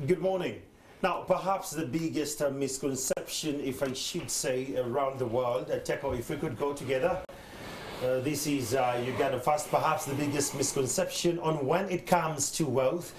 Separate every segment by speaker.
Speaker 1: Good morning. Now, perhaps the biggest misconception, if I should say, around the world, Teko, if we could go together. This is Uganda First. Perhaps the biggest misconception on when it comes to wealth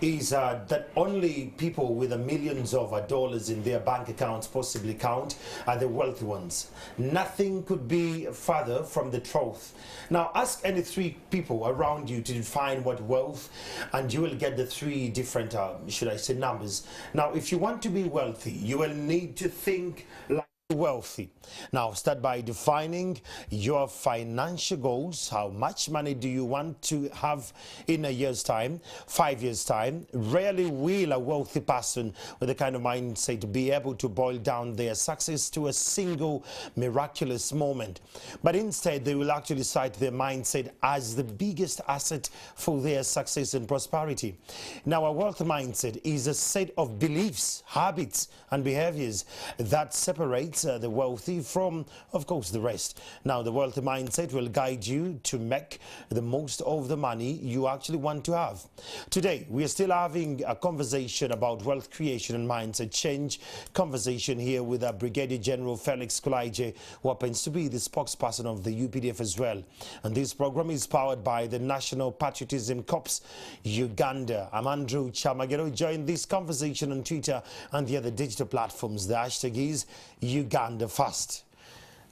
Speaker 1: is that only people with millions of dollars in their bank accounts possibly count are the wealthy ones. Nothing could be further from the truth. Now, ask any three people around you to define what wealth, and you will get the three different, should I say, numbers. Now, if you want to be wealthy, you will need to think like wealthy. Now, start by defining your financial goals. How much money do you want to have in a year's time, 5 years' time? Rarely will a wealthy person with the kind of mindset be able to boil down their success to a single miraculous moment. But instead, they will actually cite their mindset as the biggest asset for their success and prosperity. Now, a wealth mindset is a set of beliefs, habits, and behaviors that separates the wealthy from, of course, the rest. Now, the wealthy mindset will guide you to make the most of the money you actually want to have. Today, we are still having a conversation about wealth creation and mindset change. Conversation here with Brigadier General Felix Kulaije, who happens to be the spokesperson of the UPDF as well. And this program is powered by the National Patriotism Corps, Uganda. I'm Andrew Chamagero. Join this conversation on Twitter and the other digital platforms. The hashtag is Uganda First.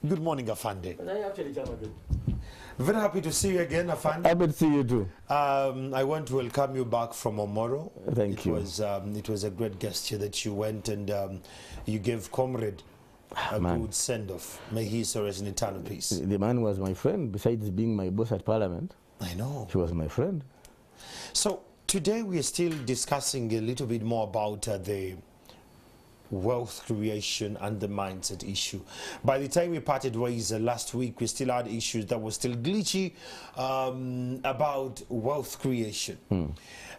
Speaker 1: Good morning, Afande. Very happy to see you again, Afande.
Speaker 2: Happy to see you too.
Speaker 1: I want to welcome you back from Omoro.
Speaker 2: Thank you.
Speaker 1: It was a great gesture that you went and you gave Comrade a good send-off. May he rest in eternal peace.
Speaker 2: The man was my friend, besides being my boss at Parliament.
Speaker 1: I know.
Speaker 2: He was my friend.
Speaker 1: So today we are still discussing a little bit more about the wealth creation and the mindset issue. By the time we parted ways last week, we still had issues that were still glitchy about wealth creation.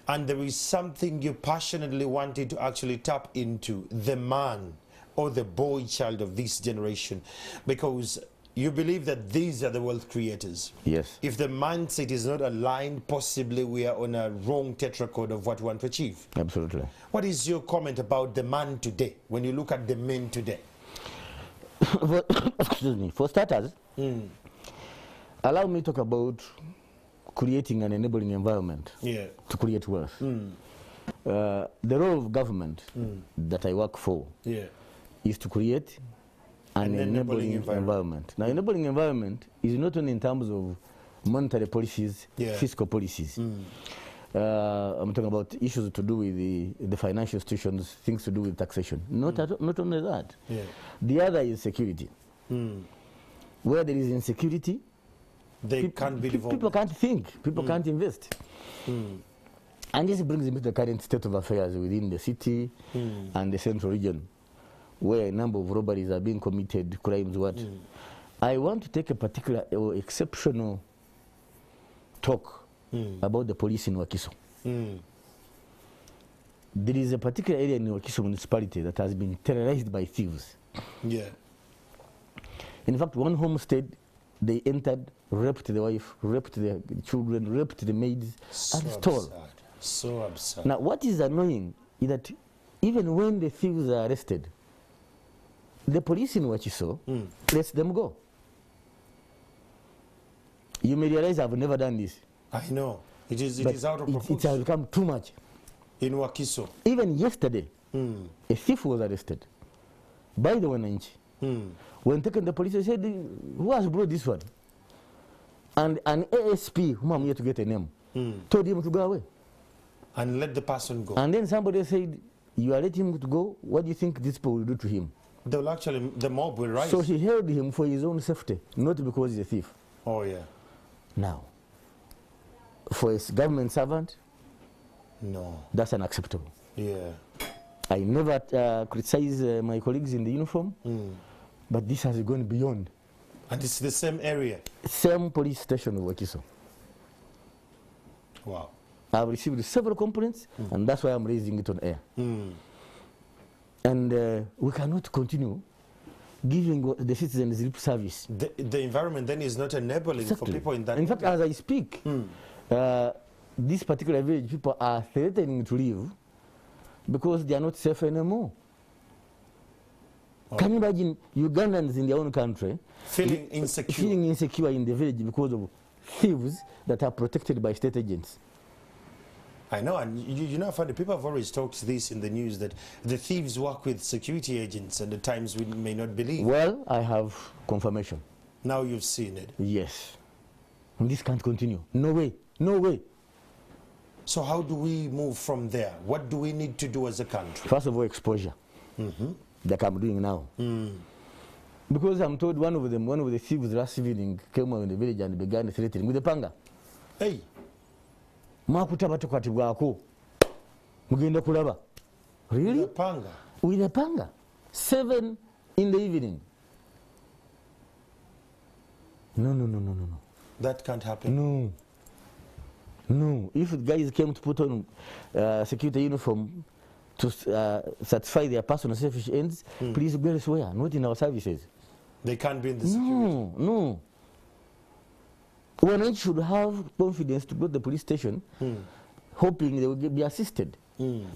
Speaker 1: And there is something you passionately wanted to actually tap into, the man or the boy child of this generation, because you believe that these are the wealth creators.
Speaker 2: Yes.
Speaker 1: If the mindset is not aligned, possibly we are on a wrong tetrachord of what we want to achieve.
Speaker 2: Absolutely.
Speaker 1: What is your comment about the man today, when you look at the men today?
Speaker 2: Excuse me. For starters, allow me to talk about creating an enabling environment to create wealth. The role of government that I work for is to create an enabling environment. Now, enabling environment is not only in terms of monetary policies, fiscal policies. I'm talking about issues to do with the financial institutions, things to do with taxation. Not only that. The other is security. Where there is insecurity, people can't think, people can't invest. And this brings me to the current state of affairs within the city and the central region, where a number of robberies are being committed, crimes, I want to take a particular or exceptional talk about the police in Wakiso. There is a particular area in Wakiso municipality that has been terrorized by thieves. In fact, one homestead, they entered, raped the wife, raped the children, raped the maids, and stole.
Speaker 1: So absurd.
Speaker 2: Now, what is annoying is that even when the thieves are arrested, the police in Wakiso lets them go. You may realize I've never done this.
Speaker 1: I know. It is out of proportion.
Speaker 2: It has become too much.
Speaker 1: In Wakiso.
Speaker 2: Even yesterday, a thief was arrested by the Wananchi. When taken the police, they said, who has brought this one? And an ASP, whom I'm here to get a name, told him to go away.
Speaker 1: And let the person go.
Speaker 2: And then somebody said, you are letting him to go, what do you think this people will do to him?
Speaker 1: They will actually, the mob will rise.
Speaker 2: So he held him for his own safety, not because he's a thief.
Speaker 1: Oh, yeah.
Speaker 2: Now, for a government servant,
Speaker 1: no,
Speaker 2: that's unacceptable.
Speaker 1: Yeah.
Speaker 2: I never criticize my colleagues in the uniform, but this has gone beyond.
Speaker 1: And it's the same area?
Speaker 2: Same police station of Wakiso.
Speaker 1: Wow.
Speaker 2: I've received several complaints, and that's why I'm raising it on air. And we cannot continue giving the citizens lip service.
Speaker 1: The environment then is not enabling for people in that.
Speaker 2: In fact, as I speak, this particular village, people are threatening to leave because they are not safe anymore. Can you imagine Ugandans in their own country
Speaker 1: feeling insecure?
Speaker 2: Feeling insecure in the village because of thieves that are protected by state agents.
Speaker 1: I know, and you know, funny, people have always talked this in the news that the thieves work with security agents, and at times we may not believe.
Speaker 2: Well, I have confirmation.
Speaker 1: Now you've seen it.
Speaker 2: Yes. And this can't continue. No way. No way.
Speaker 1: So how do we move from there? What do we need to do as a country?
Speaker 2: First of all, exposure. Like I'm doing now. Because I'm told one of the thieves last evening came out in the village and began threatening with a panga.
Speaker 1: Hey.
Speaker 2: Mwakutaba tukwatibwako. Mugenda kulaba. Really?
Speaker 1: With a panga?
Speaker 2: With a panga. 7 in the evening. No.
Speaker 1: That can't happen.
Speaker 2: No. If the guys came to put on security uniform to satisfy their personal selfish ends, please go elsewhere, not in our services.
Speaker 1: They can't be in the security.
Speaker 2: No. One should have confidence to go to the police station, hoping they will be assisted.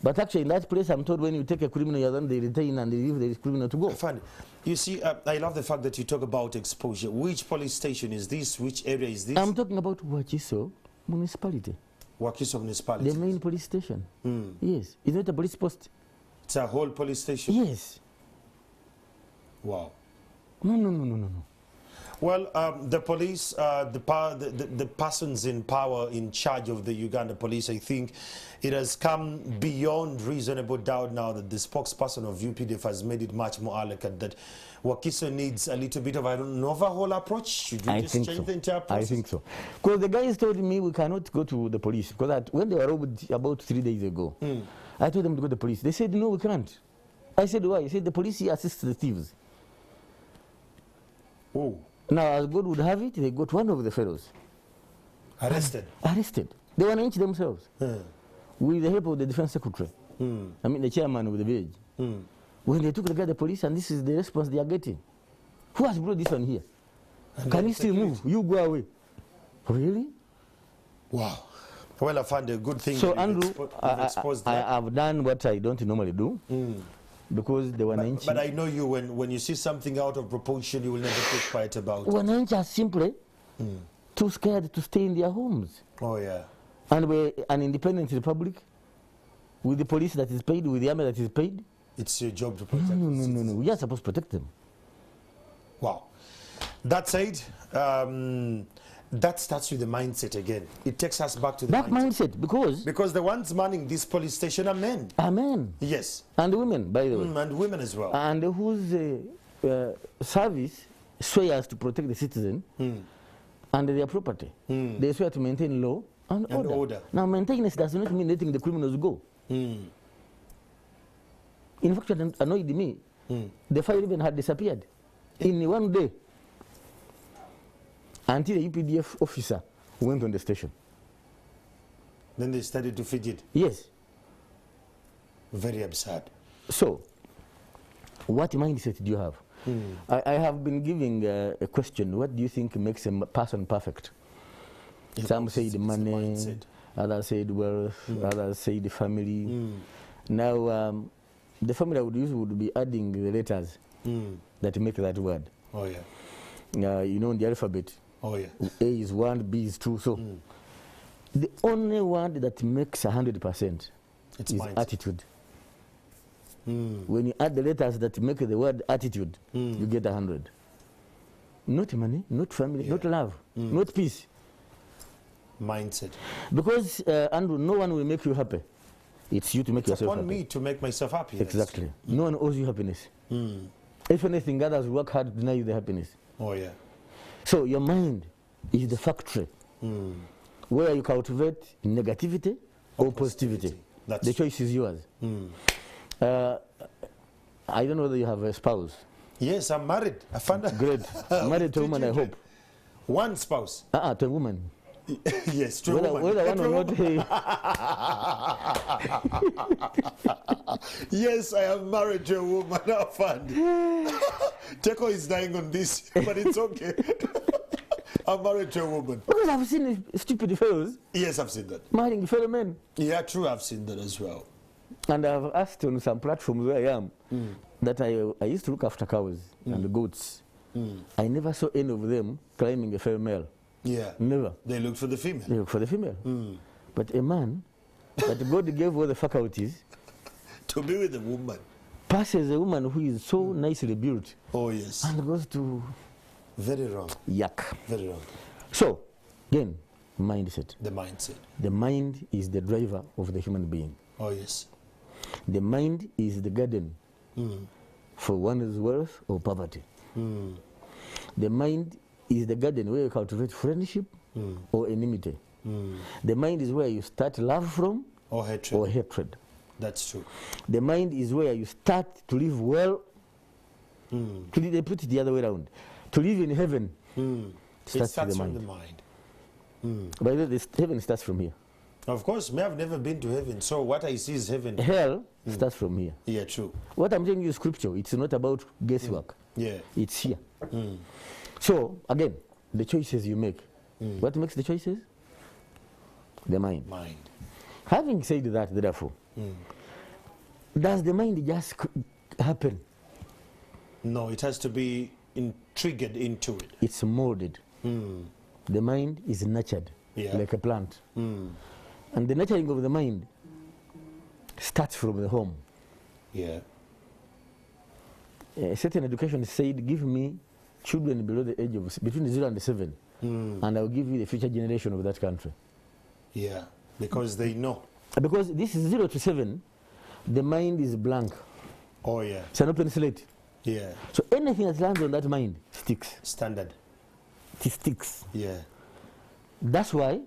Speaker 2: But actually, in that place, I'm told when you take a criminal, then they retain and they leave the criminal to go.
Speaker 1: Funny. You see, I love the fact that you talk about exposure. Which police station is this? Which area is this?
Speaker 2: I'm talking about Wakiso municipality.
Speaker 1: Wakiso municipality.
Speaker 2: The main police station. Yes. Is it a police post?
Speaker 1: It's a whole police station?
Speaker 2: Yes.
Speaker 1: Wow.
Speaker 2: No.
Speaker 1: Well, the police, the persons in power in charge of the Uganda police, I think it has come beyond reasonable doubt now that the spokesperson of UPDF has made it much more eloquent that Wakiso needs a little bit of an overhaul approach. Should we just change the entire process?
Speaker 2: I think so. Because the guys told me we cannot go to the police. Because when they were robbed about 3 days ago, I told them to go to the police. They said, no, we can't. I said, why? He said, the police here assists the thieves.
Speaker 1: Oh.
Speaker 2: Now, as God would have it, they got one of the fellows.
Speaker 1: Arrested?
Speaker 2: Arrested. They were lynched themselves. With the help of the defense secretary. I mean, the chairman of the village. When they took the guy to the police, and this is the response they are getting. Who has brought this one here? And can you still move? You go away. Really?
Speaker 1: Wow. Well, I found a good thing.
Speaker 2: So, Andrew, I have done what I don't normally do. Because they were
Speaker 1: but I know you, when you see something out of proportion, you will never keep quiet about it.
Speaker 2: Wananchi are simply too scared to stay in their homes.
Speaker 1: Oh, yeah.
Speaker 2: And we're an independent republic with the police that is paid, with the army that is paid.
Speaker 1: It's your job to protect them.
Speaker 2: No. We are supposed to protect them.
Speaker 1: Wow. That said, that starts with the mindset again. It takes us back to the
Speaker 2: mindset. Because
Speaker 1: the ones manning this police station are men.
Speaker 2: Are men.
Speaker 1: Yes.
Speaker 2: And women, by the way.
Speaker 1: And women as well.
Speaker 2: And whose service swears to protect the citizen and their property. They swear to maintain law and order. Now, maintenance does not mean letting the criminals go. In fact, it annoyed me. The fire even had disappeared in one day. Until the UPDF officer went on the station.
Speaker 1: Then they started to fidget.
Speaker 2: Yes.
Speaker 1: Very absurd.
Speaker 2: So, what mindset do you have? I have been giving a question. What do you think makes a person perfect? Some say the money, others say the wealth, others say the family. Now, the family I would use would be adding the letters that make that word.
Speaker 1: Oh, yeah.
Speaker 2: You know, in the alphabet.
Speaker 1: Oh, yeah.
Speaker 2: A is 1, B is 2. So, the only word that makes 100% is mindset. Attitude. When you add the letters that make the word attitude, you get 100. Not money, not family, not love, not peace.
Speaker 1: Mindset.
Speaker 2: Because, Andrew, no one will make you happy. It's you to make yourself happy.
Speaker 1: It's upon me to make myself happy.
Speaker 2: Exactly. No one owes you happiness. If anything, others work hard to deny you the happiness.
Speaker 1: Oh, yeah.
Speaker 2: So your mind is the factory where you cultivate negativity or positivity. The choice is yours. I don't know whether you have a spouse.
Speaker 1: Yes, I'm married. I found out.
Speaker 2: Great. Married to a woman, I hope.
Speaker 1: One spouse.
Speaker 2: To a woman.
Speaker 1: Yes, to a woman.
Speaker 2: Whether one or not.
Speaker 1: Yes, I am married to a woman. I found Teko is dying on this, but it's okay. I'm married to a woman.
Speaker 2: Because I've seen stupid fellows.
Speaker 1: Yes, I've seen that.
Speaker 2: Marrying fellow men.
Speaker 1: Yeah, true, I've seen that as well.
Speaker 2: And I've asked on some platforms where I am that I used to look after cows and goats. I never saw any of them climbing a female.
Speaker 1: Yeah.
Speaker 2: Never.
Speaker 1: They looked for the female.
Speaker 2: They look for the female. But a man that God gave all the faculties
Speaker 1: to be with a woman.
Speaker 2: Passes a woman who is so nicely built.
Speaker 1: Oh, yes.
Speaker 2: And goes to...
Speaker 1: Very wrong.
Speaker 2: Yuck.
Speaker 1: Very wrong.
Speaker 2: So, again, mindset.
Speaker 1: The mindset.
Speaker 2: The mind is the driver of the human being.
Speaker 1: Oh, yes.
Speaker 2: The mind is the garden for one's wealth or poverty. The mind is the garden where you cultivate friendship or enmity. The mind is where you start love from
Speaker 1: or hatred. That's true.
Speaker 2: The mind is where you start to live well. They put it the other way around. To live in heaven starts with the mind.
Speaker 1: From the mind.
Speaker 2: By the way, heaven starts from here.
Speaker 1: Of course, me, I've never been to heaven, so what I see is heaven.
Speaker 2: Hell starts from here.
Speaker 1: Yeah, true.
Speaker 2: What I'm telling you is scripture. It's not about guesswork.
Speaker 1: Yeah.
Speaker 2: It's here. So, again, the choices you make. What makes the choices? The mind.
Speaker 1: Mind.
Speaker 2: Having said that, therefore, does the mind just happen?
Speaker 1: No, it has to be triggered into it.
Speaker 2: It's molded. The mind is nurtured like a plant. And the nurturing of the mind starts from the home.
Speaker 1: Yeah.
Speaker 2: A certain education said, give me children below the age of between 0 and 7, and I'll give you the future generation of that country.
Speaker 1: Yeah, because they know.
Speaker 2: Because this is 0 to 7, the mind is blank.
Speaker 1: Oh, yeah.
Speaker 2: It's an open slate.
Speaker 1: Yeah.
Speaker 2: So anything that lands on that mind sticks.
Speaker 1: Standard.
Speaker 2: It sticks.
Speaker 1: Yeah.
Speaker 2: That's why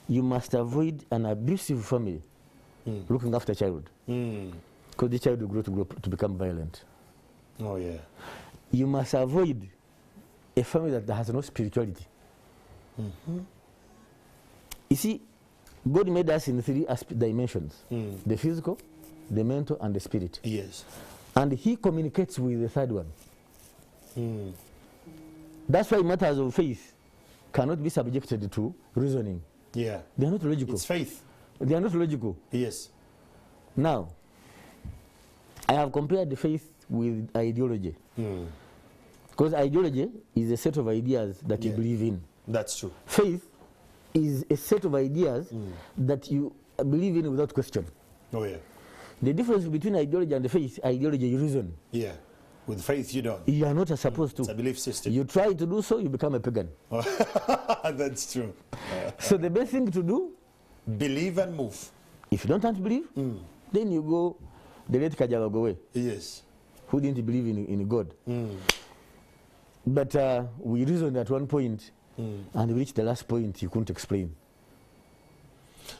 Speaker 2: you must avoid an abusive family looking after a child. Because the child will grow to become violent.
Speaker 1: Oh, yeah.
Speaker 2: You must avoid a family that has no spirituality. You see, God made us in 3 dimensions. The physical, the mental, and the spirit.
Speaker 1: Yes.
Speaker 2: And he communicates with the third one. That's why matters of faith cannot be subjected to reasoning.
Speaker 1: Yeah.
Speaker 2: They are not logical.
Speaker 1: It's faith.
Speaker 2: They are not logical.
Speaker 1: Yes.
Speaker 2: Now, I have compared the faith with ideology. Because ideology is a set of ideas that you believe in.
Speaker 1: That's true.
Speaker 2: Faith is a set of ideas that you believe in without question.
Speaker 1: Oh, yeah.
Speaker 2: The difference between ideology and the faith, ideology, you reason.
Speaker 1: Yeah. With faith, you don't.
Speaker 2: You are not supposed to.
Speaker 1: It's a belief system.
Speaker 2: You try to do so, you become a pagan.
Speaker 1: That's true.
Speaker 2: So the best thing to do,
Speaker 1: believe and move.
Speaker 2: If you don't want to believe, then you go the late Kajabago way.
Speaker 1: Yes.
Speaker 2: Who didn't believe in God. But we reasoned at one point, and we reached the last point you couldn't explain.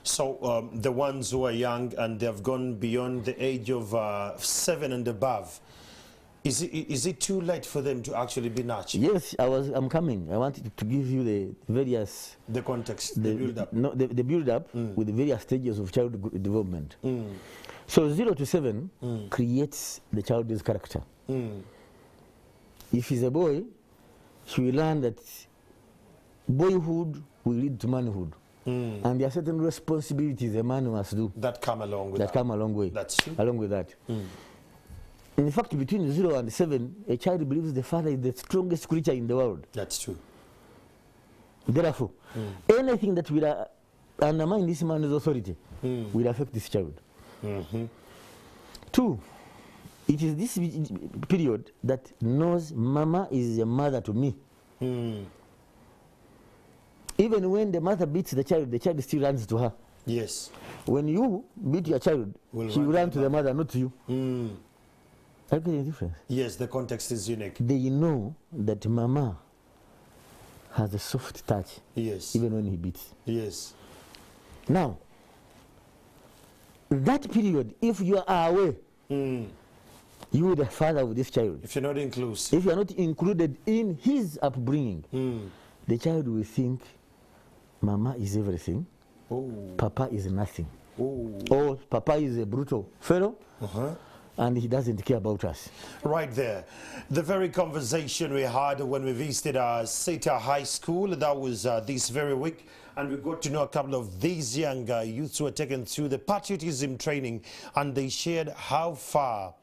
Speaker 1: So the ones who are young and they have gone beyond the age of 7 and above, is it too late for them to actually be nurtured?
Speaker 2: Yes, I'm coming. I wanted to give you the various...
Speaker 1: The context, the build-up.
Speaker 2: No, the build-up with the various stages of child development. So 0 to 7 creates the child's character. If he's a boy, he will learn that boyhood will lead to manhood. And there are certain responsibilities a man must do.
Speaker 1: That come along with that.
Speaker 2: That come along with.
Speaker 1: That's true.
Speaker 2: Along with that. In fact, between 0 and 7, a child believes the father is the strongest creature in the world.
Speaker 1: That's true.
Speaker 2: Therefore, anything that will undermine this man's authority will affect this child. 2, it is this period that knows mama is a mother to me. Even when the mother beats the child still runs to her.
Speaker 1: Yes.
Speaker 2: When you beat your child, she will run to the mother, not to you. Are you getting the difference?
Speaker 1: Yes, the context is unique.
Speaker 2: They know that mama has a soft touch.
Speaker 1: Yes.
Speaker 2: Even when he beats.
Speaker 1: Yes.
Speaker 2: Now, that period, if you are away, you are the father of this child.
Speaker 1: If you're not inclusive.
Speaker 2: If you are not included in his upbringing, the child will think mama is everything, papa is nothing. Or papa is a brutal fellow, and he doesn't care about us.
Speaker 1: Right there. The very conversation we had when we visited Seta High School, that was this very week, and we got to know a couple of these young youths who were taken through the patriotism training, and they shared how far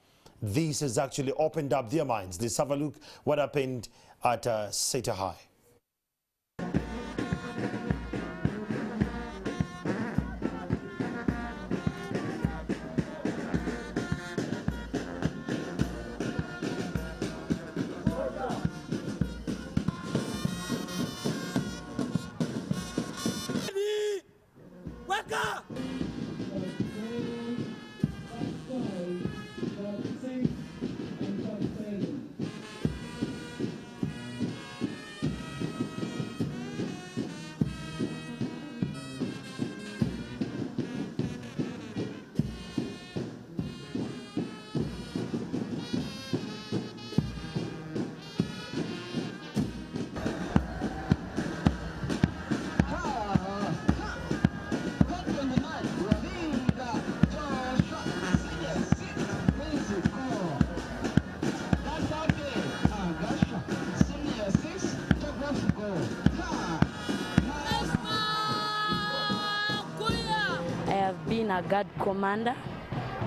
Speaker 1: this has actually opened up their minds. Let's have a look what happened at Seta High.
Speaker 3: Been a guard commander,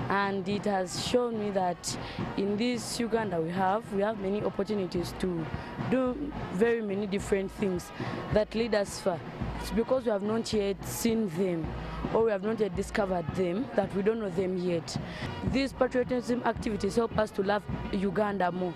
Speaker 3: and it has shown me that in this Uganda we have many opportunities to do very many different things that lead us far. It's because we have not yet seen them, or we have not yet discovered them, that we don't know them yet. These patriotism activities help us to love Uganda more.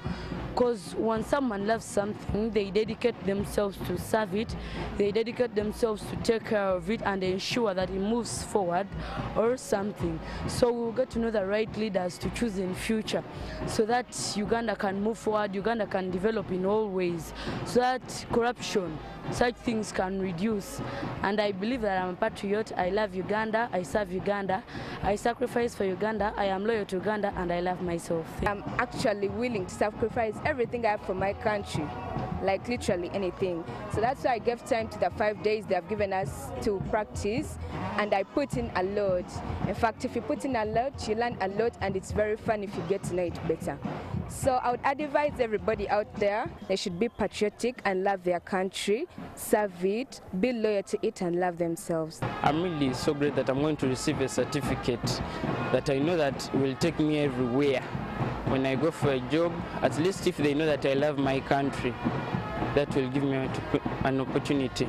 Speaker 3: Because when someone loves something, they dedicate themselves to serve it, they dedicate themselves to take care of it and ensure that it moves forward or something. So we'll get to know the right leaders to choose in future, so that Uganda can move forward, Uganda can develop in all ways, so that corruption, such things can reduce. And I believe that I'm a patriot. I love Uganda, I serve Uganda, I sacrifice for Uganda, I am loyal to Uganda, and I love myself.
Speaker 4: I'm actually willing to sacrifice everything I have for my country, like literally anything. So that's why I gave time to the 5 days they have given us to practice, and I put in a lot. In fact, if you put in a lot, you learn a lot, and it's very fun if you get to know it better. So I would advise everybody out there, they should be patriotic and love their country, serve it, be loyal to it, and love themselves.
Speaker 5: I'm really so great that I'm going to receive a certificate that I know that will take me everywhere. When I go for a job, at least if they know that I love my country, that will give me an opportunity.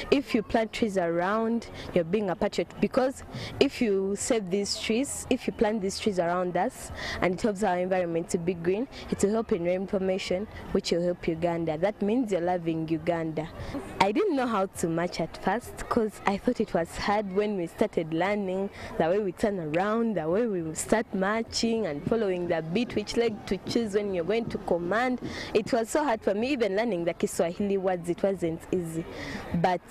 Speaker 6: If you plant trees around, you're being a patriot, because if you save these trees, if you plant these trees around us, and it helps our environment to be green, it will help in rain formation, which will help Uganda. That means you're loving Uganda. I didn't know how to march at first, because I thought it was hard when we started learning the way we turn around, the way we start marching and following the beat, which leg to choose when you're going to command. It was so hard for me, even learning the Kiswahili words, it wasn't easy. But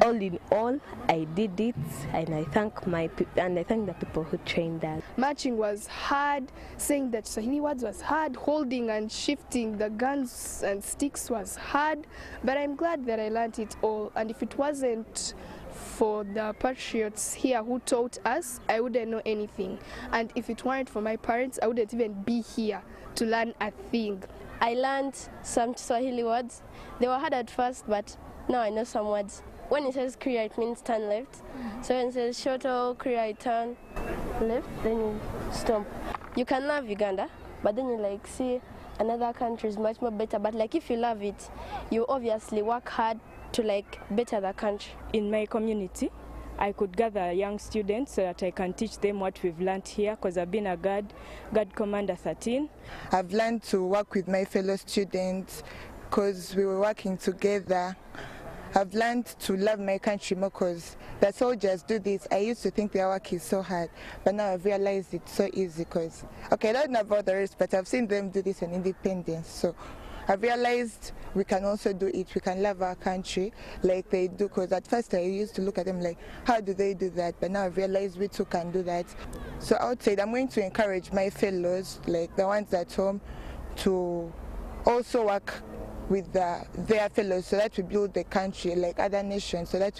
Speaker 6: all in all, I did it, and I thank the people who trained us.
Speaker 7: Marching was hard, saying that Swahili words was hard, holding and shifting the guns and sticks was hard, but I'm glad that I learned it all. And if it wasn't for the patriots here who taught us, I wouldn't know anything. And if it weren't for my parents, I wouldn't even be here to learn a thing.
Speaker 8: I learned some Swahili words. They were hard at first, but now I know some words. When it says Kriya, it means turn left. So when it says Shoto, Kriya, turn left, then you stop. You can love Uganda, but then you like see another country is much more better. But like if you love it, you obviously work hard to like better the country.
Speaker 9: In my community, I could gather young students so that I can teach them what we've learned here, because I've been a guard commander 13.
Speaker 10: I've learned to work with my fellow students because we were working together. I've learned to love my country more because the soldiers do this. I used to think their work is so hard, but now I've realized it's so easy because, okay, I don't know about the rest, but I've seen them do this on independence. So I've realized we can also do it. We can love our country like they do, because at first I used to look at them like, how do they do that? But now I've realized we too can do that. So outside, I'm going to encourage my fellows, like the ones at home, to also work with their fellows, so that we build the country like other nations, so that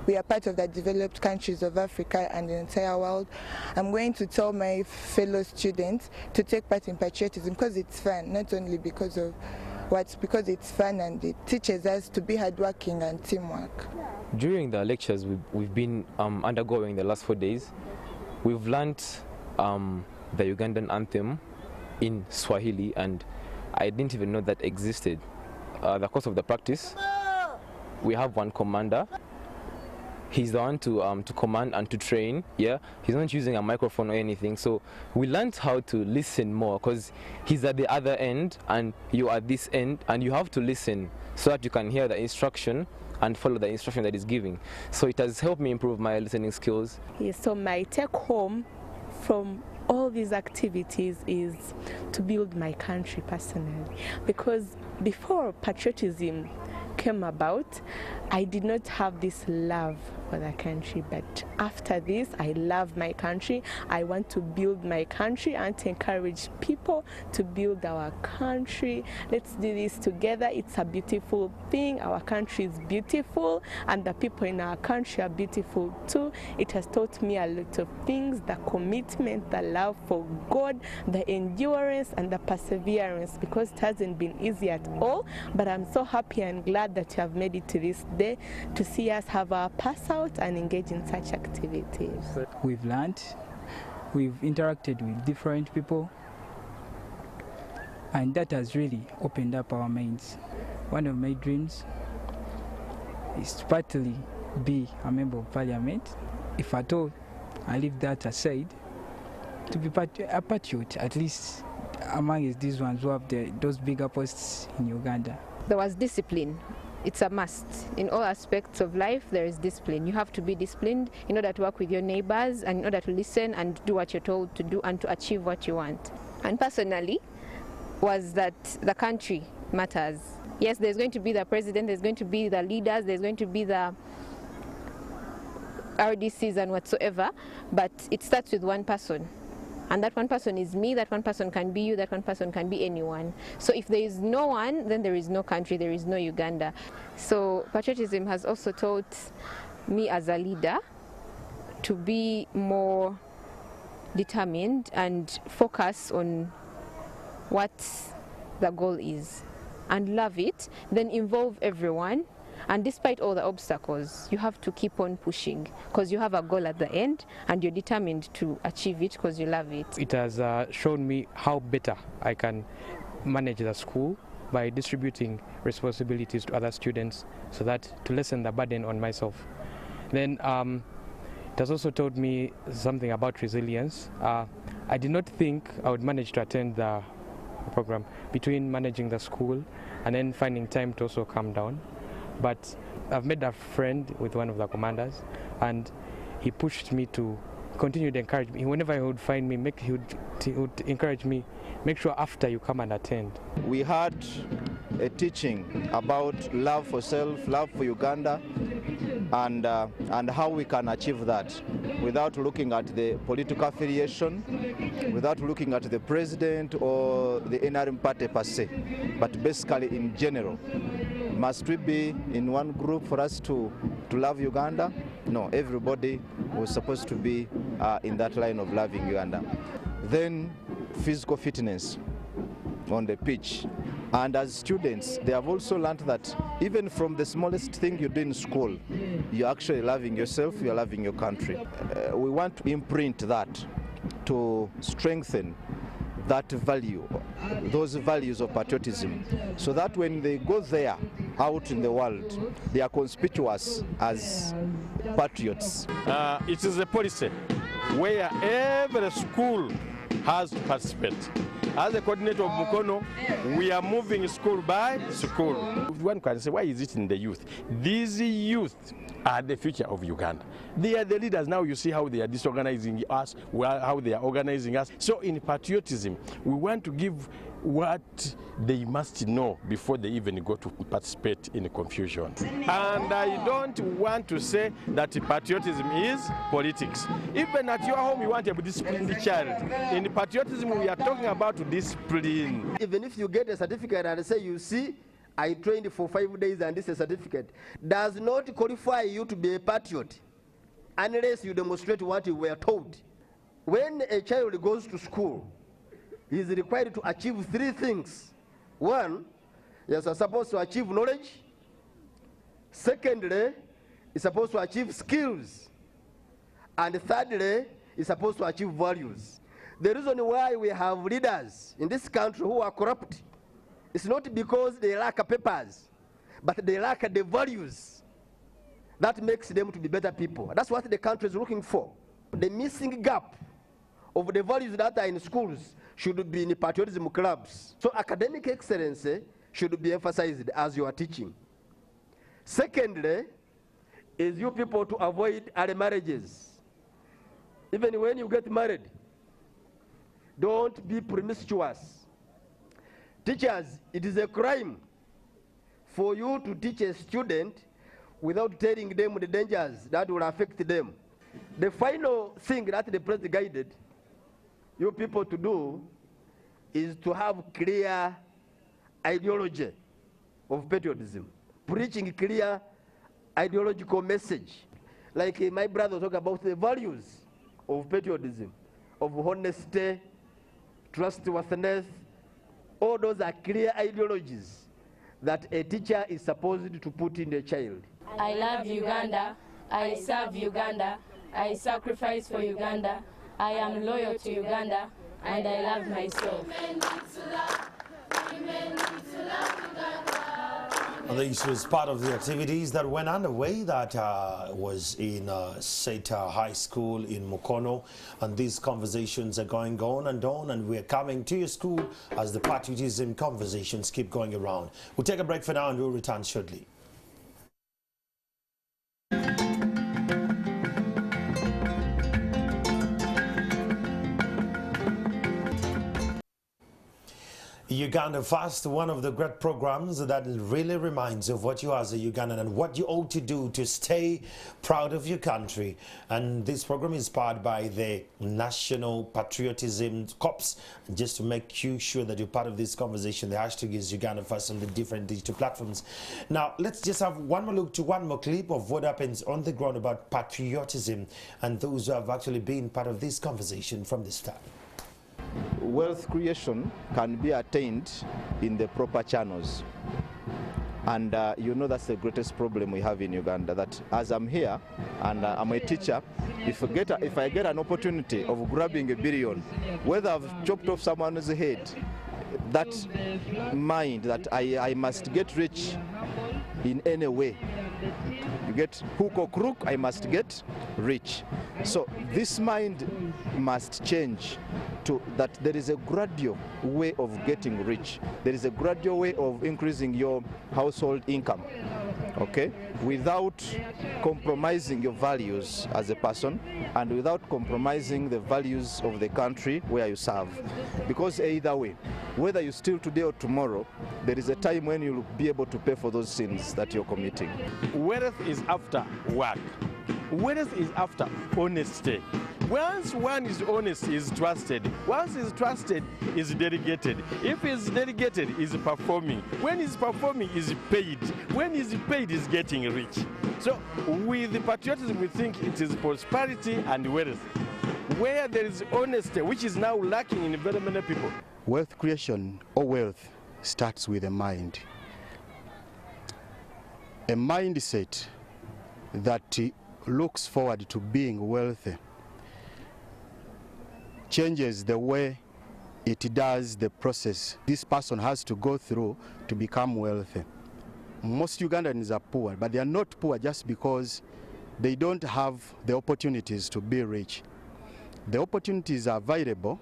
Speaker 10: we are part of the developed countries of Africa and the entire world. I'm going to tell my fellow students to take part in patriotism because it's fun, not only because it's fun, and it teaches us to be hardworking and teamwork.
Speaker 11: During the lectures we've been undergoing the last 4 days, we've learned the Ugandan anthem in Swahili, and I didn't even know that existed. The course of the practice, we have one commander. He's the one to command and to train. Yeah, he's not using a microphone or anything. So we learned how to listen more, because he's at the other end and you are at this end, and you have to listen so that you can hear the instruction and follow the instruction that he's giving. So it has helped me improve my listening skills.
Speaker 12: Yes, so my take home from all these activities is to build my country personally, because before patriotism came about, I did not have this love for the country, but after this, I love my country. I want to build my country and to encourage people to build our country. Let's do this together. It's a beautiful thing. Our country is beautiful, and the people in our country are beautiful too. It has taught me a lot of things: the commitment, the love for God, the endurance, and the perseverance, because it hasn't been easy at all. But I'm so happy and glad that you have made it to this day to see us have our pass out and engage in such activities.
Speaker 13: We've learned, we've interacted with different people, and that has really opened up our minds. One of my dreams is to partly be a member of parliament. If at all I leave that aside, to be a patriot, at least among these ones who have those bigger posts in Uganda.
Speaker 4: There was discipline. It's a must. In all aspects of life, there is discipline. You have to be disciplined in order to work with your neighbors and in order to listen and do what you're told to do and to achieve what you want. And personally, was that the country matters. Yes, there's going to be the president, there's going to be the leaders, there's going to be the RDCs and whatsoever, but it starts with one person. And that one person is me, that one person can be you, that one person can be anyone. So if there is no one, then there is no country, there is no Uganda. So patriotism has also taught me as a leader to be more determined and focus on what the goal is and love it, then involve everyone. And despite all the obstacles, you have to keep on pushing because you have a goal at the end and you're determined to achieve it because you love it.
Speaker 14: It has shown me how better I can manage the school by distributing responsibilities to other students so that to lessen the burden on myself. Then it has also taught me something about resilience. I did not think I would manage to attend the program between managing the school and then finding time to also calm down. But I've made a friend with one of the commanders, and he pushed me to continue to encourage me. Whenever he would find me, he would encourage me, make sure after you come and attend.
Speaker 15: We had a teaching about love for self, love for Uganda, and how we can achieve that without looking at the political affiliation, without looking at the president or the NRM party per se, but basically in general. Must we be in one group for us to love Uganda? No, everybody was supposed to be in that line of loving Uganda. Then physical fitness on the pitch. And as students, they have also learned that even from the smallest thing you do in school, you're actually loving yourself, you're loving your country. We want to imprint that to strengthen that value, those values of patriotism, so that when they go there out in the world, they are conspicuous as patriots.
Speaker 16: It is a policy where every school has to participate. As a coordinator of Mukono, we are moving school by school. One can say, why is it in the youth? These youth are the future of Uganda. They are the leaders. Now you see how they are disorganizing us, how they are organizing us. So in patriotism, we want to give what they must know before they even go to participate in confusion. And I don't want to say that patriotism is politics. Even at your home, you want to discipline the child. In patriotism, we are talking about discipline.
Speaker 17: Even if you get a certificate and say, you see, I trained for 5 days and this is a certificate, does not qualify you to be a patriot unless you demonstrate what you were told. When a child goes to school, he is required to achieve 3 things. 1, he is supposed to achieve knowledge. Secondly, he is supposed to achieve skills. And thirdly, he is supposed to achieve values. The reason why we have leaders in this country who are corrupt is not because they lack papers, but they lack the values that makes them to be better people. That's what the country is looking for. The missing gap of the values that are in schools should be in patriotism clubs. So academic excellence should be emphasized as you are teaching. Secondly, is you people to avoid early marriages. Even when you get married, don't be promiscuous. Teachers, it is a crime for you to teach a student without telling them the dangers that will affect them. The final thing that the president guided you people to do is to have clear ideology of patriotism, preaching clear ideological message. Like my brother talked about the values of patriotism, of honesty, trustworthiness. All those are clear ideologies that a teacher is supposed to put in a child.
Speaker 3: I love Uganda, I serve Uganda, I sacrifice for Uganda, I am loyal to Uganda, and I love myself.
Speaker 1: This was part of the activities that went underway that was in Seta High School in Mukono, and these conversations are going on, and we're coming to your school as the patriotism conversations keep going around. We'll take a break for now and we'll return shortly. Uganda First, one of the great programs that really reminds you of what you are as a Ugandan and what you ought to do to stay proud of your country. And this program is powered by the National Patriotism Corps. Just to make you sure that you're part of this conversation, the hashtag is Uganda First on the different digital platforms. Now, let's just have one more look to one more clip of what happens on the ground about patriotism and those who have actually been part of this conversation from the start.
Speaker 15: Wealth creation can be attained in the proper channels. And you know that's the greatest problem we have in Uganda, that as I'm here and I'm a teacher, if I get an opportunity of grabbing $1 billion, whether I've chopped off someone's head, that mind that I must get rich in any way. You get hook or crook, I must get rich. So this mind must change to that there is a gradual way of getting rich. There is a gradual way of increasing your household income, okay? Without compromising your values as a person and without compromising the values of the country where you serve. Because either way, whether you steal today or tomorrow, there is a time when you'll be able to pay for those sins that you're committing.
Speaker 16: Wealth is after work. Wealth is after honesty. Once one is honest, he is trusted. Once he is trusted, he is delegated. If he is delegated, he is performing. When he is performing, he is paid. When he is paid, he is getting rich. So with the patriotism, we think it is prosperity and wealth. Where there is honesty, which is now lacking in very many people.
Speaker 18: Wealth creation or wealth starts with a mind. A mindset that looks forward to being wealthy changes the way it does the process this person has to go through to become wealthy. Most Ugandans are poor, but they are not poor just because they don't have the opportunities to be rich. The opportunities are available,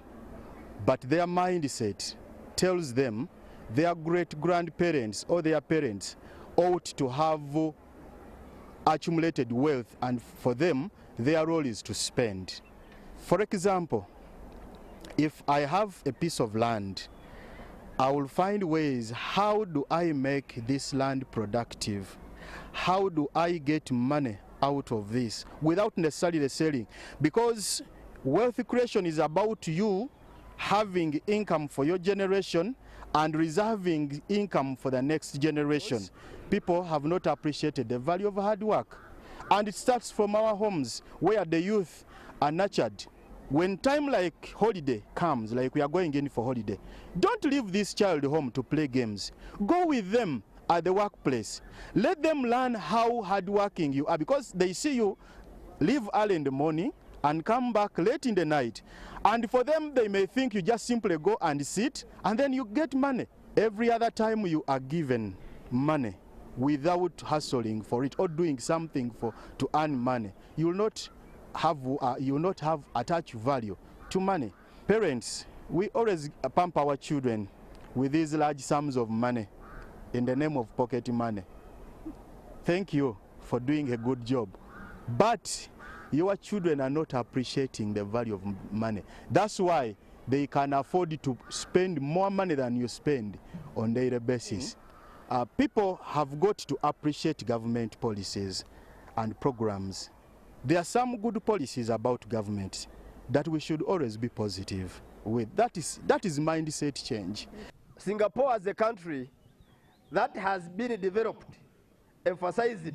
Speaker 18: but their mindset tells them their great-grandparents or their parents ought to have accumulated wealth, and for them, their role is to spend. For example, if I have a piece of land, I will find ways, how do I make this land productive? How do I get money out of this without necessarily selling? Because wealth creation is about you having income for your generation and reserving income for the next generation, people have not appreciated the value of hard work. And it starts from our homes, where the youth are nurtured. When time like holiday comes, like we are going in for holiday, don't leave this child home to play games. Go with them at the workplace. Let them learn how hardworking you are, because they see you leave early in the morning and come back late in the night. And for them, they may think you just simply go and sit and then you get money. Every other time you are given money without hustling for it or doing something to earn money, you will not have attached value to money. Parents, we always pump our children with these large sums of money in the name of pocket money. Thank you for doing a good job, but your children are not appreciating the value of money. That's why they can afford to spend more money than you spend on a daily basis. People have got to appreciate government policies and programs. There are some good policies about government that we should always be positive with. That is mindset change.
Speaker 17: Singapore as a country that has been developed, emphasized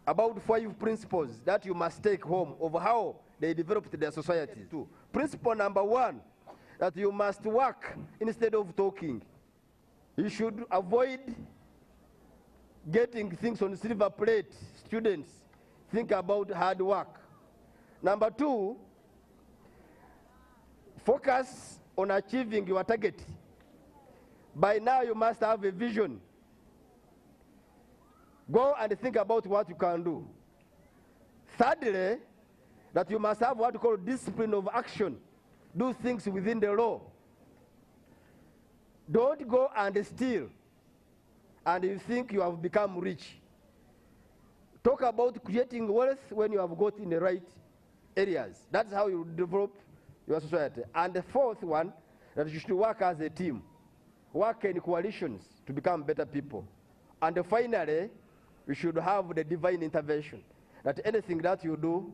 Speaker 17: about 5 principles that you must take home of how they developed their society. Principle number 1, that you must work instead of talking. You should avoid getting things on silver plate. Students, think about hard work. Number 2, focus on achieving your target. By now you must have a vision. Go and think about what you can do. Thirdly, that you must have what we call discipline of action. Do things within the law. Don't go and steal and you think you have become rich. Talk about creating wealth when you have got in the right areas. That's how you develop your society. And the 4th one, that you should work as a team. Work in coalitions to become better people. And finally, we should have the divine intervention, that anything that you do.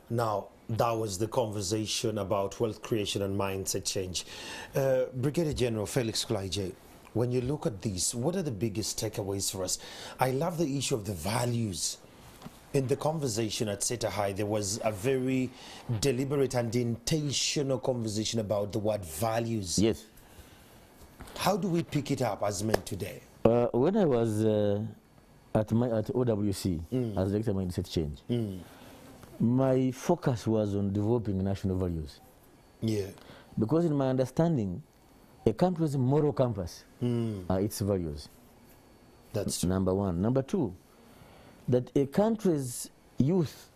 Speaker 1: Now, that was the conversation about wealth creation and mindset change. Brigadier General Felix Kulaije, when you look at these, what are the biggest takeaways for us? I love the issue of the values. In the conversation at Seta High, there was a very deliberate and intentional conversation about the word values.
Speaker 2: Yes.
Speaker 1: How do we pick it up as men today?
Speaker 2: When I was at OWC as Director of Mindset Change, my focus was on developing national values.
Speaker 1: Yeah.
Speaker 2: Because in my understanding, a country's moral compass are its values.
Speaker 1: That's
Speaker 2: number 1. Number 2, that a country's youth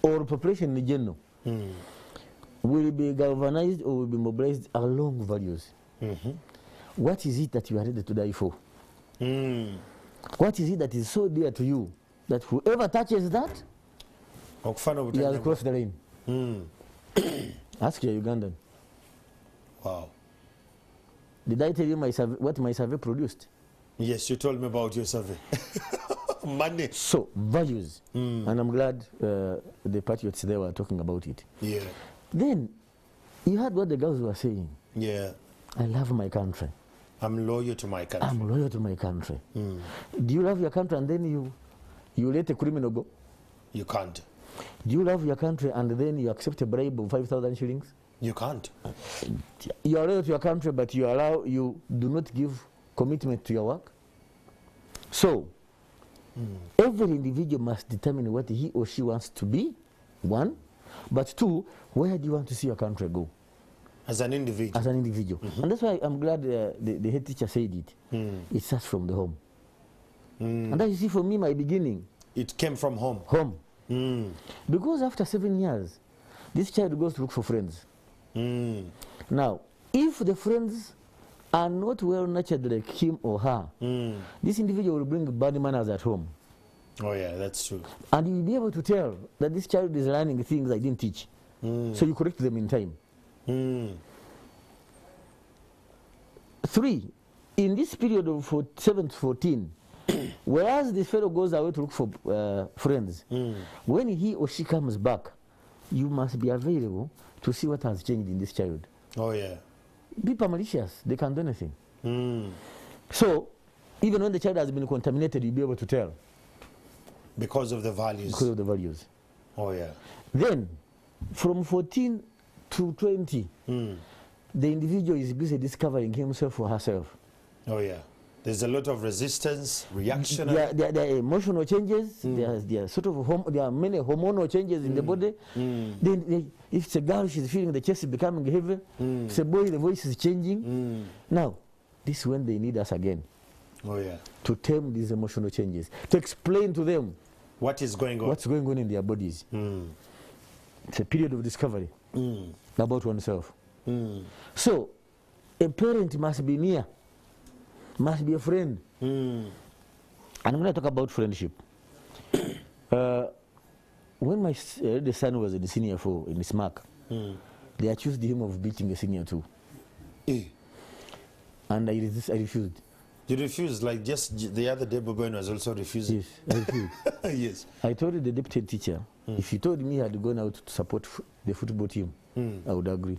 Speaker 2: or population in general will be galvanized or will be mobilized along values. What is it that you are ready to die for? What is it that is so dear to you that whoever touches that, he has crossed the lane? Ask your Ugandan.
Speaker 1: Wow.
Speaker 2: Did I tell you what my survey produced?
Speaker 1: Yes, you told me about your survey. Money.
Speaker 2: So, values. And I'm glad the patriots there were talking about it.
Speaker 1: Yeah.
Speaker 2: Then, you heard what the girls were saying.
Speaker 1: Yeah.
Speaker 2: I love my country.
Speaker 1: I'm loyal to my country.
Speaker 2: I'm loyal to my country. Do you love your country and then you let a criminal go?
Speaker 1: You can't.
Speaker 2: Do you love your country and then you accept a bribe of 5,000 shillings?
Speaker 1: You can't.
Speaker 2: You are loyal to your country, but you do not give commitment to your work. So, every individual must determine what he or she wants to be, 1. But 2, where do you want to see your country go?
Speaker 1: As an individual.
Speaker 2: As an individual. And that's why I'm glad the head teacher said it. It starts from the home. And that, you see, for me, my beginning.
Speaker 1: It came from home.
Speaker 2: Home. Because after 7 years, this child goes to look for friends. Now, if the friends are not well nurtured like him or her, this individual will bring bad manners at home.
Speaker 1: Oh yeah, that's true.
Speaker 2: And you'll be able to tell that this child is learning things I didn't teach. So you correct them in time. 3, in this period of 7 to 14, whereas this fellow goes away to look for friends, when he or she comes back, you must be available to see what has changed in this child.
Speaker 1: Oh, yeah.
Speaker 2: People are malicious. They can't do anything. So, even when the child has been contaminated, you'll be able to tell.
Speaker 1: Because of the values.
Speaker 2: Because of the values.
Speaker 1: Oh, yeah.
Speaker 2: Then, from 14 to 20, the individual is busy discovering himself or herself.
Speaker 1: Oh, yeah. There's a lot of resistance, reaction.
Speaker 2: There are emotional changes. There are sort of there are many hormonal changes in the body. Then, if it's a girl, she's feeling the chest is becoming heavy. If it's a boy, the voice is changing. Now, this is when they need us again.
Speaker 1: Oh, yeah.
Speaker 2: To tame these emotional changes, to explain to them
Speaker 1: what is going on.
Speaker 2: What's going on in their bodies. It's a period of discovery about oneself. So, a parent must be near, must be a friend. And I'm going to talk about friendship. When my the son was in the senior 4 in his mark, they accused him of beating a senior 2. And I refused.
Speaker 1: You refused, like just the other day, Bobo was also refusing.
Speaker 2: Yes, I refused.
Speaker 1: Yes.
Speaker 2: I told the deputy teacher, if he told me he had gone out to support the football team, I would agree.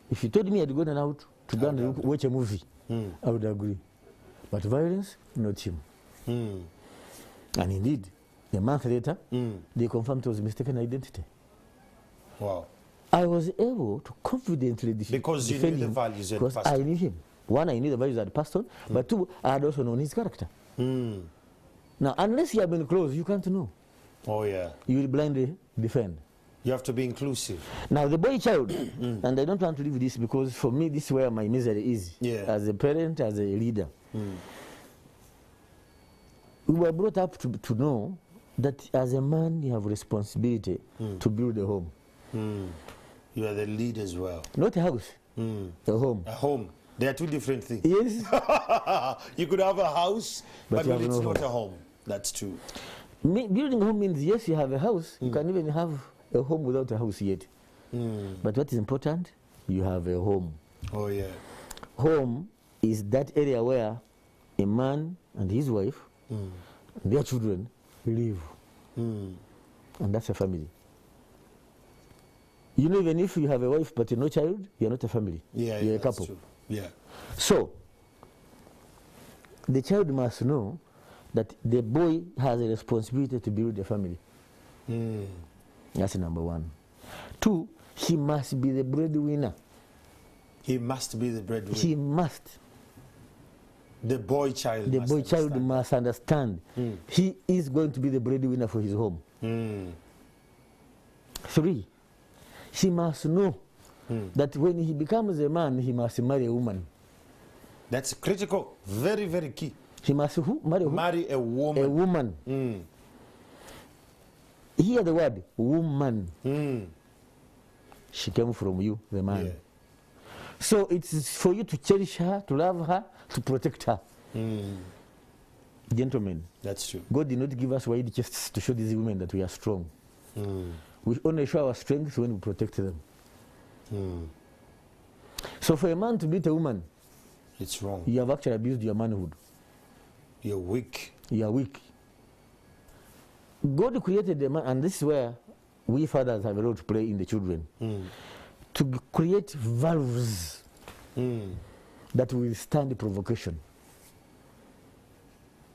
Speaker 2: If he told me he had gone out to go and watch a movie, I would agree. But violence, not him. And indeed, a month later, they confirmed it was mistaken identity.
Speaker 1: Wow.
Speaker 2: I was able to confidently
Speaker 1: because you knew the values had
Speaker 2: because
Speaker 1: passed
Speaker 2: I
Speaker 1: on.
Speaker 2: knew him. One, I knew the values had passed on, but two, I had also known his character. Now, unless you have been close, you can't know.
Speaker 1: Oh, yeah.
Speaker 2: You will blindly defend.
Speaker 1: You have to be inclusive.
Speaker 2: Now, the boy child, and I don't want to leave this because for me, this is where my misery is. As a parent, as a leader. We were brought up to know that as a man, you have responsibility to build a home.
Speaker 1: You are the lead as well.
Speaker 2: Not a house, a home.
Speaker 1: A home. They are two different things.
Speaker 2: Yes.
Speaker 1: You could have a house, but
Speaker 2: you have
Speaker 1: it's
Speaker 2: no
Speaker 1: not
Speaker 2: home.
Speaker 1: a home. That's true.
Speaker 2: Building a home means, yes, you have a house. You can even have a home without a house yet. But what is important, you have a home.
Speaker 1: Oh, yeah.
Speaker 2: Home is that area where a man and his wife, and their children, live. And that's a family. You know, even if you have a wife but no child, you're not a family. You're a couple.
Speaker 1: True. Yeah.
Speaker 2: So, the child must know that the boy has a responsibility to build a family. That's number one. Two, he must be the breadwinner.
Speaker 1: He must be the breadwinner.
Speaker 2: He must.
Speaker 1: The boy child
Speaker 2: The
Speaker 1: must
Speaker 2: boy child must understand he is going to be the breadwinner for his home. Three, he must know that when he becomes a man, he must marry a woman.
Speaker 1: That's critical. Very, very key.
Speaker 2: He must marry who?
Speaker 1: Marry a woman.
Speaker 2: A woman. Hear the word, woman. She came from you, the man.
Speaker 1: Yeah.
Speaker 2: So it's for you to cherish her, to love her, to protect her. Gentlemen.
Speaker 1: That's true.
Speaker 2: God did not give us wide chests to show these women that we are strong. We only show our strength when we protect them. So for a man to beat a woman,
Speaker 1: it's wrong.
Speaker 2: You have actually abused your manhood.
Speaker 1: You're weak.
Speaker 2: You are weak. God created a man, and this is where we fathers have a role to play in the children. To create valves that will stand provocation.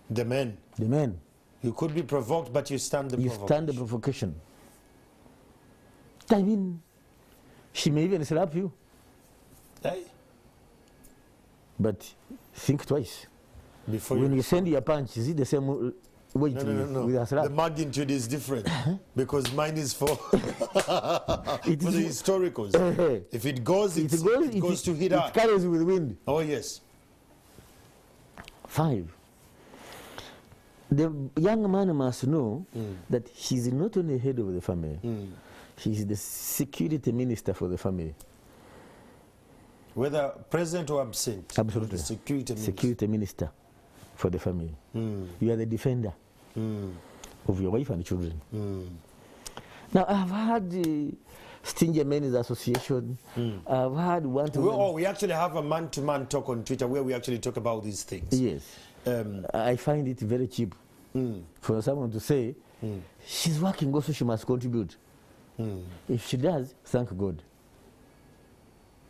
Speaker 1: The men.
Speaker 2: The men.
Speaker 1: You could be provoked, but you stand the provocation.
Speaker 2: You stand the provocation. I mean, she may even slap you.
Speaker 1: Hey.
Speaker 2: But think twice.
Speaker 1: Before
Speaker 2: when you send your punch, is it the same weight
Speaker 1: no.
Speaker 2: with a slap?
Speaker 1: The magnitude is different because mine is for, for the historicals. If it goes, it goes to hit her.
Speaker 2: It carries with wind.
Speaker 1: Oh, yes.
Speaker 2: 5. The young man must know that he's not only head of the family, he's the security minister for the family.
Speaker 1: Whether present or absent.
Speaker 2: Absolutely.
Speaker 1: Security
Speaker 2: minister for the family. You are the defender of your wife and children. Now, I've had the Stingy Men's Association. I've had one-to-one.
Speaker 1: We actually have a man-to-man talk on Twitter where we actually talk about these things.
Speaker 2: Yes. I find it very cheap for someone to say, she's working also, she must contribute. If she does, thank God.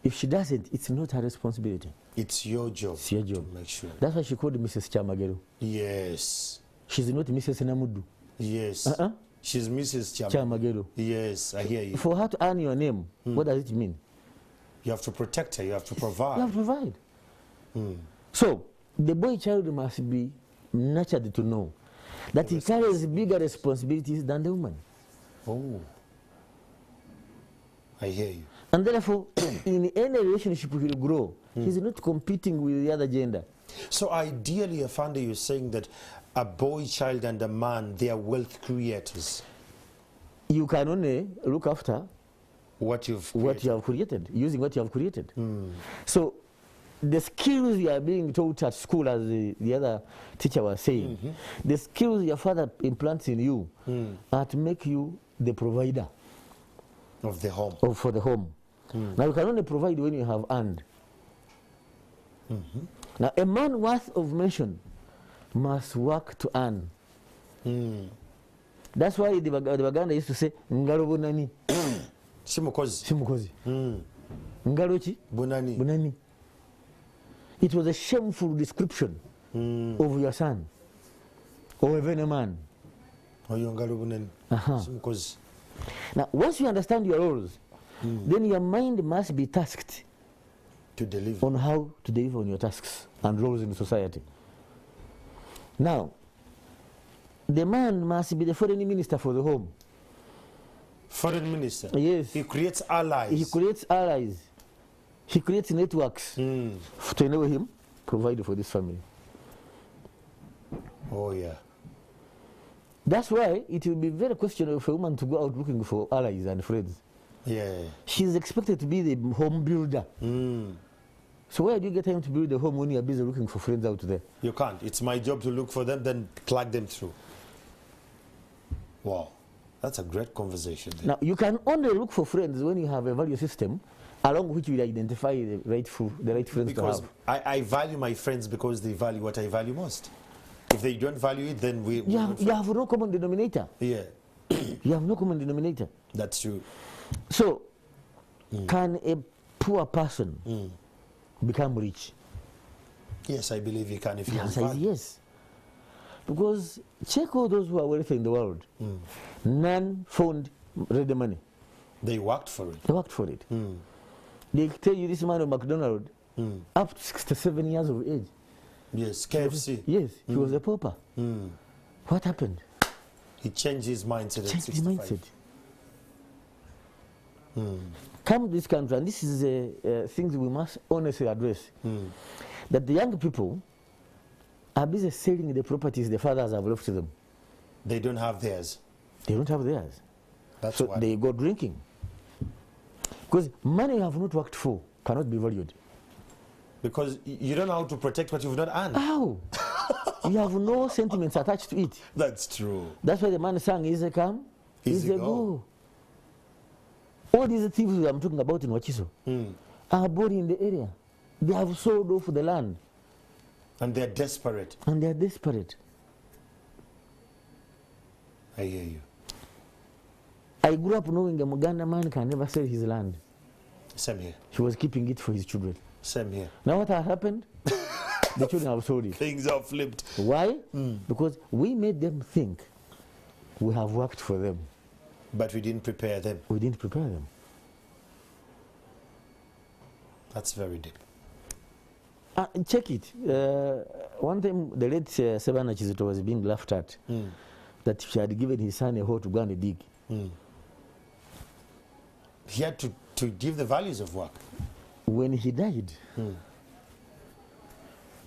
Speaker 2: If she doesn't, it's not her responsibility.
Speaker 1: It's your job.
Speaker 2: It's your job.
Speaker 1: To make sure.
Speaker 2: That's why she called Mrs. Chamagero.
Speaker 1: Yes.
Speaker 2: She's not Mrs. Namudu.
Speaker 1: Yes. She's Mrs.
Speaker 2: Chamagero.
Speaker 1: Yes, I hear you.
Speaker 2: For her to earn your name, what does it mean?
Speaker 1: You have to protect her. You have to provide.
Speaker 2: You have to provide. So, the boy child must be nurtured to know that he carries bigger responsibilities than the woman.
Speaker 1: Oh. I hear you.
Speaker 2: And therefore, in any relationship he will grow. He's not competing with the other gender.
Speaker 1: So ideally, Afande, you're saying that a boy child and a man, they are wealth creators.
Speaker 2: You can only look after
Speaker 1: what you have
Speaker 2: created, using what you have created. So the skills you are being taught at school, as the other teacher was saying, the skills your father implants in you are to make you the provider
Speaker 1: of the home.
Speaker 2: For the home. Now you can only provide when you have earned. Now a man worth of mention must work to earn. That's why the Baganda used to say, Ngalo bunani.
Speaker 1: Simukozi.
Speaker 2: Simukozi. Ngalo chi?
Speaker 1: Bunani.
Speaker 2: Bunani. It was a shameful description of your son, or even a man.
Speaker 1: Ngalo bunani. Simukozi.
Speaker 2: Now, once you understand your roles, then your mind must be tasked
Speaker 1: to deliver
Speaker 2: on how to deliver on your tasks and roles in society. Now, the man must be the foreign minister for the home.
Speaker 1: Foreign minister?
Speaker 2: Yes.
Speaker 1: He creates allies.
Speaker 2: He creates allies. He creates networks to enable him provide for this family.
Speaker 1: Oh, yeah.
Speaker 2: That's why it will be very questionable for a woman to go out looking for allies and friends.
Speaker 1: Yeah.
Speaker 2: She's expected to be the home builder. So where do you get time to build a home when you're busy looking for friends out there?
Speaker 1: You can't. It's my job to look for them, then plug them through. Wow. That's a great conversation there.
Speaker 2: Now, you can only look for friends when you have a value system along which you identify the right friends
Speaker 1: because
Speaker 2: to have.
Speaker 1: I value my friends because they value what I value most. If they don't value it, then
Speaker 2: you have no common denominator.
Speaker 1: Yeah.
Speaker 2: You have no common denominator.
Speaker 1: That's true.
Speaker 2: So, can a poor person become rich?
Speaker 1: Yes, I believe he can if he
Speaker 2: the
Speaker 1: has
Speaker 2: answer is
Speaker 1: value.
Speaker 2: yes. Because check all those who are wealthy in the world. None found ready money.
Speaker 1: They worked for it.
Speaker 2: They worked for it. They tell you this man of McDonald's, up to 67 years of age.
Speaker 1: Yes, KFC.
Speaker 2: Yes, he was a pauper. What happened?
Speaker 1: He changed his mindset at 65.
Speaker 2: Changed his mindset. Come to this country, and this is things we must honestly address, that the young people are busy selling the properties the fathers have left to them.
Speaker 1: They don't have theirs.
Speaker 2: They don't have theirs.
Speaker 1: That's
Speaker 2: so
Speaker 1: why.
Speaker 2: They go drinking. Because money you have not worked for cannot be valued.
Speaker 1: Because you don't know how to protect what you've not earned.
Speaker 2: How? You have no sentiments attached to it.
Speaker 1: That's true.
Speaker 2: That's why the man sang, easy come, easy go. All these thieves I'm talking about in Wachiso are born in the area. They have sold off the land.
Speaker 1: And they're desperate.
Speaker 2: And they're desperate.
Speaker 1: I hear you.
Speaker 2: I grew up knowing a Muganda man can never sell his land.
Speaker 1: Same here.
Speaker 2: He was keeping it for his children.
Speaker 1: Same here.
Speaker 2: Now what has happened? The children have sold it.
Speaker 1: Things are flipped.
Speaker 2: Why? Because we made them think we have worked for them.
Speaker 1: But we didn't prepare them.
Speaker 2: We didn't prepare them.
Speaker 1: That's very deep.
Speaker 2: Check it. One time the late Sebana Chizito was being laughed at that she had given his son a hoe to go and dig.
Speaker 1: He had to give the values of work.
Speaker 2: When he died,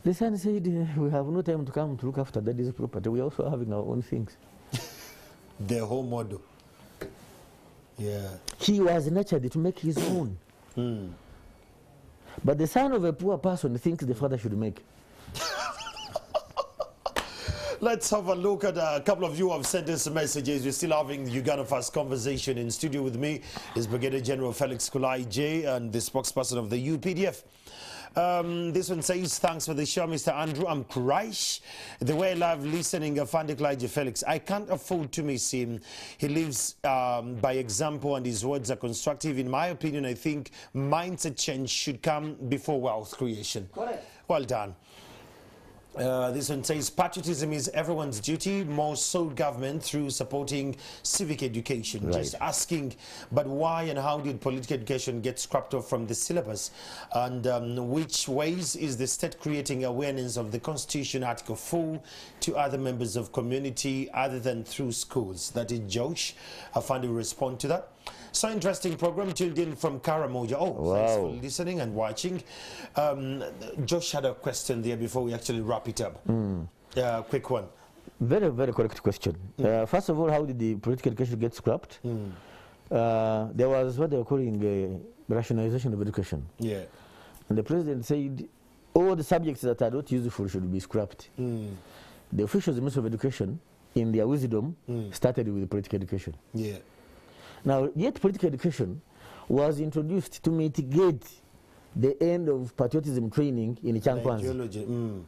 Speaker 2: the son said, we have no time to come to look after daddy's property. We are also having our own things.
Speaker 1: The whole model. Yeah.
Speaker 2: He was nurtured to make his own. But the son of a poor person thinks the father should make.
Speaker 1: Let's have a look at a couple of you have sent us messages. We're still having the Uganda First conversation. In studio with me is Brigadier General Felix Kulai J and the spokesperson of the UPDF. This one says, thanks for the show, Mr. Andrew. I'm Kraish. The way I love listening of Elijah Felix. I can't afford to miss him. He lives by example and his words are constructive. In my opinion, I think mindset change should come before wealth creation.
Speaker 19: Correct.
Speaker 1: Well done. This one says, patriotism is everyone's duty, more so government through supporting civic education.
Speaker 2: Right.
Speaker 1: Just asking, but why and how did political education get scrapped off from the syllabus? And which ways is the state creating awareness of the Constitution Article 4 to other members of community other than through schools? That is Josh. I find you respond to that. So interesting program, tuned in from Karamoja. Oh, wow. Thanks for listening and watching. Josh had a question there before we actually wrap it up. Quick one.
Speaker 2: Very, very correct question. First of all, how did the political education get scrapped? There was what they were calling rationalization of education.
Speaker 1: Yeah.
Speaker 2: And the president said all the subjects that are not useful should be scrapped. The officials of the Ministry of Education, in their wisdom, started with political education.
Speaker 1: Yeah.
Speaker 2: Now, yet political education was introduced to mitigate the end of patriotism training in Chankwanzi.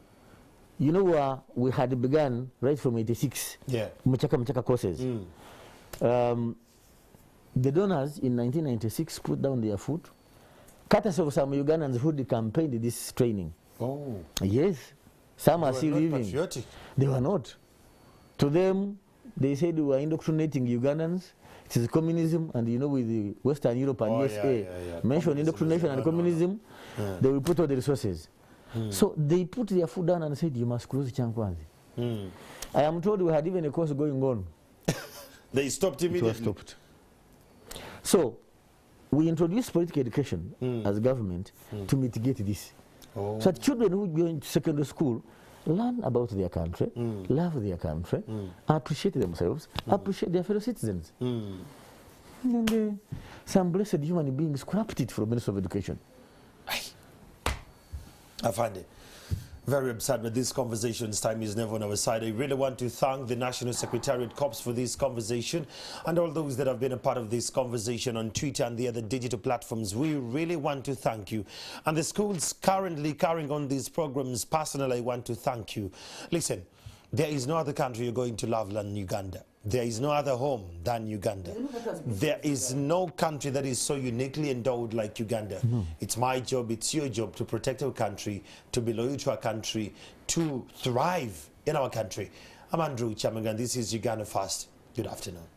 Speaker 2: You know, we had begun right from 86, Mchaka courses. The donors in 1996 put down their foot. Courtesy of some Ugandans who campaigned this training.
Speaker 1: Oh.
Speaker 2: Yes. Some are still living.
Speaker 1: Patriotic.
Speaker 2: They were not. To them, they said we were indoctrinating Ugandans. It is communism, and you know, with the Western Europe and USA, mention indoctrination and communism, they will put all the resources. So they put their foot down and said, you must close Chankwanzi. I am told we had even a course going on.
Speaker 1: They stopped immediately.
Speaker 2: It was stopped. So we introduced political education as government to mitigate this. So that children who go into secondary school learn about their country, love their country, appreciate themselves, appreciate their fellow citizens. And some blessed human beings scrapped it from Ministry of Education.
Speaker 1: I find it very absurd, but this conversation's time is never on our side. I really want to thank the National Secretariat Corps for this conversation and all those that have been a part of this conversation on Twitter and the other digital platforms. We really want to thank you. And the schools currently carrying on these programs, personally, I want to thank you. Listen, there is no other country you're going to love than Uganda. There is no other home than Uganda. There is no country that is so uniquely endowed like Uganda. It's my job, it's your job to protect our country, to be loyal to our country, to thrive in our country. I'm Andrew Chamagan. This is Uganda First. Good afternoon.